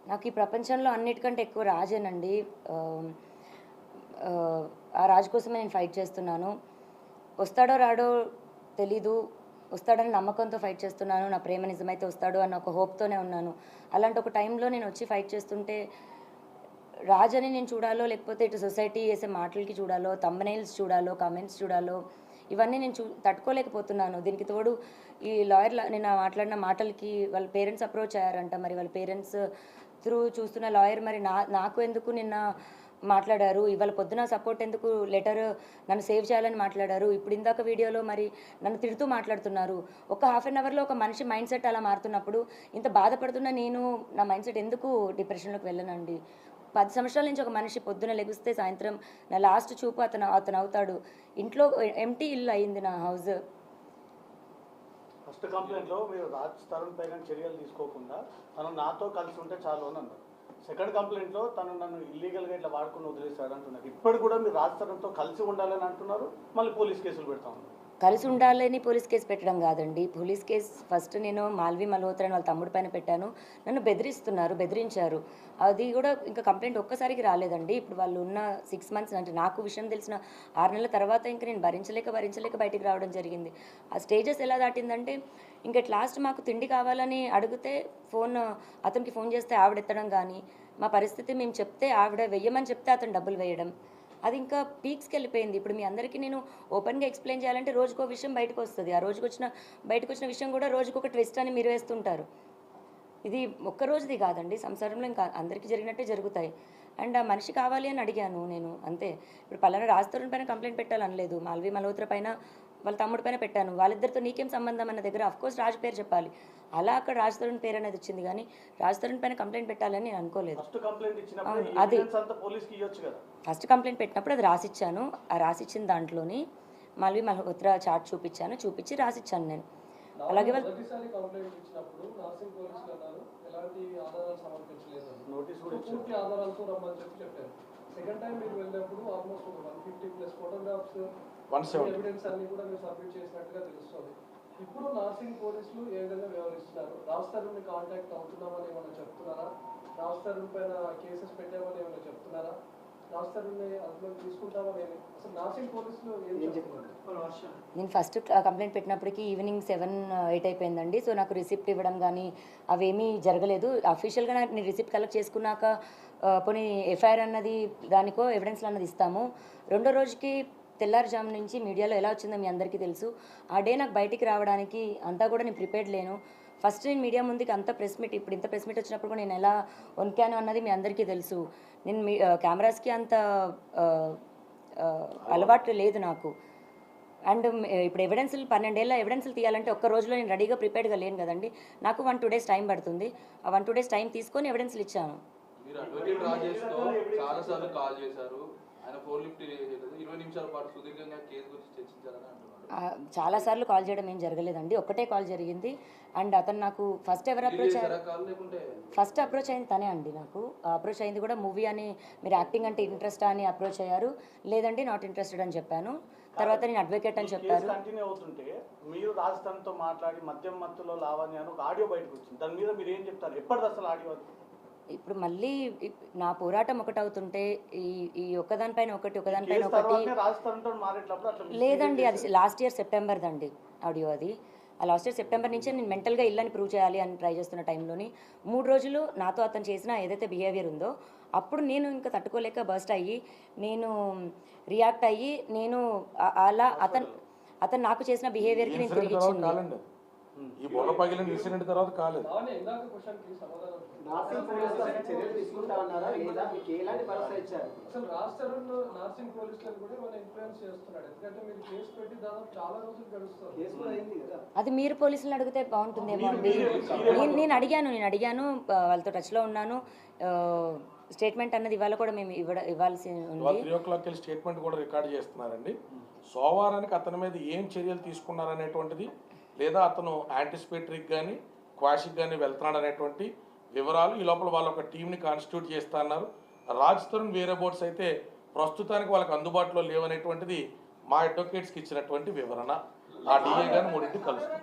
నాకు ఈ ప్రపంచంలో అన్నిటికంటే ఎక్కువ రాజేనండి. ఆ రాజు కోసమే నేను ఫైట్ చేస్తున్నాను. వస్తాడో రాడో తెలీదు. వస్తాడని నమ్మకంతో ఫైట్ చేస్తున్నాను. నా ప్రేమ నిజమైతే వస్తాడు అన్న ఒక హోప్‌తోనే ఉన్నాను. అలాంటి ఒక టైంలో నేను వచ్చి ఫైట్ చేస్తుంటే రాజని నేను చూడాలో, లేకపోతే ఇటు సొసైటీ చేసే మాటలకి చూడాలో, థంబ్‌నెయిల్స్ చూడాలో, కామెంట్స్ చూడాలో, ఇవన్నీ నేను తట్టుకోలేకపోతున్నాను. దీనికి తోడు ఈ లాయర్ నిన్న మాట్లాడిన మాటలకి వాళ్ళ పేరెంట్స్ అప్రోచ్ అయ్యారంట. మరి వాళ్ళ పేరెంట్స్ త్రూ చూస్తున్న లాయర్ మరి నాకు ఎందుకు నిన్న మాట్లాడారు, ఇవాళ పొద్దున సపోర్ట్ ఎందుకు లెటర్ నన్ను సేవ్ చేయాలని మాట్లాడారు, ఇప్పుడు ఇందాక వీడియోలో మరి నన్ను తిడుతూ మాట్లాడుతున్నారు. ఒక హాఫ్ అన్ అవర్లో ఒక మనిషి మైండ్ సెట్ అలా మారుతున్నప్పుడు ఇంత బాధపడుతున్న నేను నా మైండ్ సెట్ ఎందుకు డిప్రెషన్లోకి వెళ్ళనండి. 10 సంవత్సరాల నుంచి ఒక మనిషి పొద్దున లెగిస్తే సాయంత్రం నా లాస్ట్ చూపు అతను అవుతాడు. ఇంట్లో ఎంప్టీ ఇల్లు అయింది నా హౌస్. ఫస్ట్ కంప్లైంట్లో మీరు రాజ్ తరుణ్ పైన చర్యలు తీసుకోకుండా తను నాతో కలిసి ఉంటే చాలు అని అన్నారు. సెకండ్ కంప్లైంట్లో తను నన్ను ఇల్లీగల్గా ఇట్లా వాడుకుని వదిలేశాడు అంటున్నారు. ఇప్పుడు కూడా మీరు రాజ్ తరుణ్తో కలిసి ఉండాలని అంటున్నారు, మళ్ళీ పోలీస్ కేసులు పెడతా ఉన్నారు. కలిసి ఉండాలని పోలీస్ కేసు పెట్టడం కాదండి. పోలీస్ కేసు ఫస్ట్ నేను మాల్వి మల్హోత్రా వాళ్ళ తమ్ముడి పైన పెట్టాను. నన్ను బెదిరించారు. అది కూడా ఇంకా కంప్లైంట్ ఒక్కసారికి రాలేదండి. ఇప్పుడు వాళ్ళు ఉన్న 6 మంత్స్ అంటే నాకు విషయం తెలిసిన 6 నెలల తర్వాత ఇంకా నేను భరించలేక బయటికి రావడం జరిగింది. ఆ స్టేజెస్ ఎలా దాటిందంటే ఇంకా లాస్ట్ మాకు తిండి కావాలని అడిగితే అతనికి ఫోన్ చేస్తే ఆవిడ ఎత్తడం కానీ, మా పరిస్థితి మేము చెప్తే ఆవిడ వెయ్యమని చెప్తే అతను డబ్బులు వేయడం, అది ఇంకా పీక్స్కి వెళ్ళిపోయింది. ఇప్పుడు మీ అందరికీ నేను ఓపెన్గా ఎక్స్ప్లెయిన్ చేయాలంటే రోజుకో విషయం బయటకు వస్తుంది. ఆ బయటకు వచ్చిన విషయం కూడా రోజుకొక ట్విస్ట్ అని మీరు వేస్తుంటారు. ఇది ఒక్క రోజుది కాదండి, సంసారంలో ఇంకా అందరికీ జరిగినట్టే జరుగుతాయి. అండ్ ఆ మనిషి కావాలి అని అడిగాను నేను, అంతే. ఇప్పుడు పలానా రాజ్ తరుణ్ పైన కంప్లైంట్ పెట్టాలనలేదు, మాల్వి మల్హోత్రా పైన వాళ్ళ తమ్ముడి పైన పెట్టాను. వాళ్ళిద్దరితో నీకేం సంబంధం అన్న దగ్గర అఫ్కోర్స్ రాజు పేరు చెప్పాలి. అలా అక్కడ రాజ్ తరుణ్ పేరు అనేది వచ్చింది, కానీ రాజ్ తరుణ్ పైన కంప్లైంట్ పెట్టాలని నేను అనుకోలేదు. అది ఫస్ట్ కంప్లైంట్ పెట్టినప్పుడు అది రాసిచ్చాను. ఆ రాసిచ్చిన దాంట్లోని మాల్వి మల్హోత్రా చార్ట్ చూపించి రాసిచ్చాను నేను. అలాగే సెకండ్ టైం మీరు వెళ్ళినప్పుడు ఆల్మోస్ట్ 150+ ఫోటోగ్రాఫ్స్ ఎవిడెన్స్ అన్ని కూడా మీరు సబ్మిట్ చేసినట్టుగా తెలుస్తుంది. ఇప్పుడు నార్సింగ్ పోలీసులు ఏ విధంగా వ్యవహరిస్తున్నారు? రాజ్ తరుణ్ని కాంటాక్ట్ అవుతున్నామని ఏమైనా చెప్తున్నారా? రాజ్ తరుణ్ పైన కేసెస్ పెట్టామని ఏమైనా చెప్తున్నారా? రాజ్ తరుణ్ని అదుపులోకి తీసుకుంటామని అసలు నార్సింగ్ పోలీసులు ఏం చెప్తున్నారు? నేను ఫస్ట్ కంప్లైంట్ పెట్టినప్పటికీ ఈవినింగ్ 7-8 అయిపోయిందండి. సో నాకు రిసిప్ట్ ఇవ్వడం కానీ అవేమీ జరగలేదు. అఫీషియల్గా నేను రిసిప్ట్ కలెక్ట్ చేసుకున్నాక పోనీ ఎఫ్ఐఆర్ అన్నది దానికో ఎవిడెన్స్లు అన్నది ఇస్తాము. రెండో రోజుకి తెల్లారుజాము నుంచి మీడియాలో ఎలా వచ్చిందో మీ అందరికీ తెలుసు. ఆ డే నాకు బయటికి రావడానికి అంతా కూడా నేను ప్రిపేర్డ్ లేను. ఫస్ట్ నేను మీడియా ముందుకి అంత ప్రెస్ మీట్, ఇప్పుడు ఇంత ప్రెస్ మీట్ వచ్చినప్పుడు కూడా నేను ఎలా వణికాను అన్నది మీ అందరికీ తెలుసు. నేను కెమెరాస్కి అంత అలవాటు లేదు నాకు. అండ్ ఇప్పుడు ఎవిడెన్స్లు 12 ఏళ్ళ ఎవిడెన్స్లు తీయాలంటే ఒక్క రోజులో నేను రెడీగా ప్రిపేర్డ్గా లేను కదండి. నాకు 1-2 డేస్ టైం పడుతుంది. ఆ 1-2 డేస్ టైం తీసుకొని ఎవిడెన్స్లు ఇచ్చాను. మీరు అడ్వకేట్ రాజేష్తో చాలాసార్లు కాల్ చేశారు, ఆయన ఫోన్ లిఫ్ట్ చేయలేదు. 20 నిమిషాల పాటు సుదీర్ఘంగా కేసు గురించి చర్చించారని అంటున్నారు. చాలాసార్లు కాల్ చేయడం ఏం జరగలేదండి, ఒక్కటే కాల్ జరిగింది. అండ్ అతను నాకు ఫస్ట్ ఎవరు అప్రోచ్ అయ్యారు? ఫస్ట్ అప్రోచ్ అయింది తనే అండి. నాకు అప్రోచ్ అయింది కూడా మూవీ అని, మీరు యాక్టింగ్ అంటే ఇంట్రెస్టా అని అప్రోచ్ అయ్యారు. లేదండి నాట్ ఇంట్రెస్టెడ్ అని చెప్పాను. తర్వాత నేను అడ్వకేట్ అని చెప్పారు. కంటిన్యూ అవుతుంటే మీరు రాజస్థాన్తో మాట్లాడి మధ్యలో లావణ్య అని ఒక ఆడియో బయటకు వచ్చింది. దాని మీద మీరు ఏం చెప్తారు? ఎప్పటిది అసలు ఆడియో? ఇప్పుడు మళ్ళీ నా పోరాటం ఒకటవుతుంటే ఈ ఒకదానిపైన ఒకటి లేదండి. అది లాస్ట్ ఇయర్ సెప్టెంబర్ దండి ఆడియో. అది ఆ లాస్ట్ ఇయర్ సెప్టెంబర్ నుంచే నేను మెంటల్గా ఇల్లని ప్రూవ్ చేయాలి అని ట్రై చేస్తున్న టైంలోని 3 రోజులు నాతో అతను చేసిన ఏదైతే బిహేవియర్ ఉందో అప్పుడు నేను ఇంకా తట్టుకోలేక బర్స్ట్ అయ్యి నేను రియాక్ట్ అయ్యి నేను అలా అతను నాకు చేసిన బిహేవియర్కి నేను తిరిగి ఇచ్చింది. ఈ బొల్ల పగిలిన ఇన్సిడెంట్ తర్వాత కాలేదు. అది మీరు పోలీసులను అడిగితే బాగుంటుందేమో అండి. నేను అడిగాను, వాళ్ళతో టచ్లో ఉన్నాను. స్టేట్మెంట్ అన్నది ఇవాళ కూడా మేము ఇవ్వాల్సి ఉంది. 3 o'clock స్టేట్మెంట్ కూడా రికార్డ్ చేస్తున్నారండి. సోమవారానికి అతని మీద ఏం చర్యలు తీసుకున్నారనేటువంటిది, లేదా అతను యాంటిసిపేటరీకి కానీ క్వాషిక్ కానీ వెళ్తున్నాడు అనేటువంటి వివరాలు ఈ లోపల వాళ్ళ ఒక టీంని కాన్స్టిట్యూట్ చేస్తా అన్నారు. రాజ్ తరుణ్ వేరే బోర్డ్స్ అయితే ప్రస్తుతానికి వాళ్ళకి అందుబాటులో లేవనేటువంటిది మా అడ్వకేట్స్కి ఇచ్చినటువంటి వివరణ. ఆ డిఏ గాని 3 కలుస్తుంది.